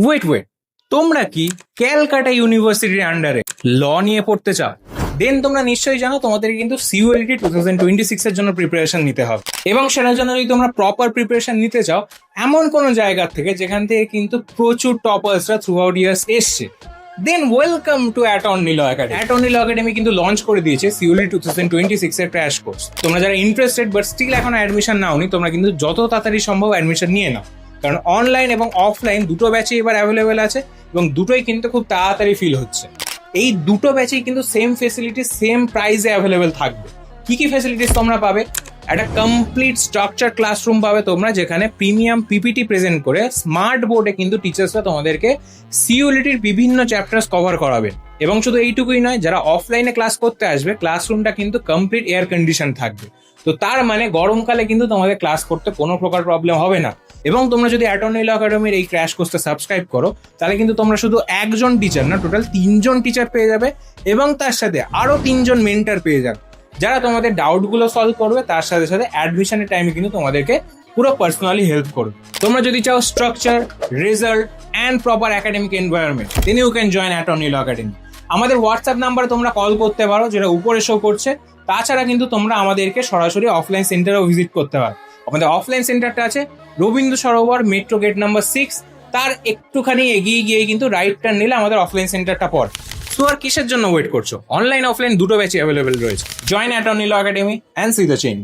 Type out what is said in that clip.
Wait, তোমরা কি ক্যালকাটা ইউনিভার্সিটির আন্ডারে ল নিয়ে পড়তে চাও? দেন তোমরা নিশ্চয়ই জানো তোমাদের কিন্তু সিইউএলটি 2026 এর জন্য প্রিপারেশন নিতে হবে, এবং সেটার জন্য যদি তোমরা প্রপার প্রিপারেশন নিতে চাও এমন কোনো জায়গা থেকে যেখান থেকে কিন্তু প্রচুর টপার্সরা থ্রু আউট ইয়ার্স এসছে, then welcome to attorney law academy. Attorney law academy কিন্তু লঞ্চ করে দিয়েছে সিইউএলটি 2026 এর ক্র্যাশ কোর্স। তোমরা যারা ইন্টারেস্টেড বাট স্টিল এখন অ্যাডমিশন নাওনি, তোমরা কিন্তু যত তাড়াতাড়ি সম্ভব অ্যাডমিশন নিয়ে নাও, কারণ অনলাইন এবং অফলাইন দুটো ব্যাচই এবার অ্যাভেলেবেল আছে এবং দুটোই কিন্তু খুব তাড়াতাড়ি ফিল হচ্ছে। এই দুটো ব্যাচেই কিন্তু সেম ফেসিলিটি সেম প্রাইসে অ্যাভেলেবেল থাকবে। কি কি ফেসিলিটিস তোমরা পাবে? একটা কমপ্লিট স্ট্রাকচার ক্লাসরুম পাবে তোমরা, যেখানে প্রিমিয়াম পিপিটি প্রেজেন্ট করে স্মার্ট বোর্ডে কিন্তু টিচার্সরা তোমাদেরকে সিইউএলটির বিভিন্ন চ্যাপ্টার্স কভার করাবে। এবং শুধু এইটুকুই নয়, যারা অফলাইনে ক্লাস করতে আসবে ক্লাসরুমটা কিন্তু কমপ্লিট এয়ার কন্ডিশন থাকবে। তো তার মানে গরমকালে কিন্তু তোমাদের ক্লাস করতে কোনো প্রকার প্রবলেম হবে না। এবং তোমরা যদি অ্যাটর্নি ল একাডেমির এই ক্র্যাশ কোর্সটা সাবস্ক্রাইব করো, তাহলে কিন্তু তোমরা শুধু একজন টিচার না, টোটাল 3জন টিচার পেয়ে যাবে এবং তার সাথে আরো 3জন মেন্টর পেয়ে যাবে, যারা তোমাদের ডাউটগুলো সলভ করবে, তার সাথে সাথে অ্যাডমিশনের টাইমে কিন্তু তোমাদেরকে পুরো পার্সোনালি হেল্প করবে। তোমরা যদি চাও structure, result and proper academic environment, then you can join Attorney law Academy. আমাদের হোয়াটসঅ্যাপ নাম্বারে তোমরা কল করতে পারো, যেটা উপরে শো করছে। তাছাড়া কিন্তু তোমরা আমাদেরকে সরাসরি অফলাইন সেন্টারেও ভিজিট করতে পারো। আমাদের অফলাইন সেন্টারটা আছে Rabindra Sarobar metro gate number 6, তার একটুখানি এগিয়ে গিয়ে কিন্তু রাইট টার্ন নিলে আমাদের অফলাইন সেন্টারটা পড়ে। সো আর কিসের জন্য ওয়েট করছো? অনলাইন অফলাইন দুটো ব্যাচই অ্যাভেলেবেল রয়েছে। Join Attorney law Academy and see the change.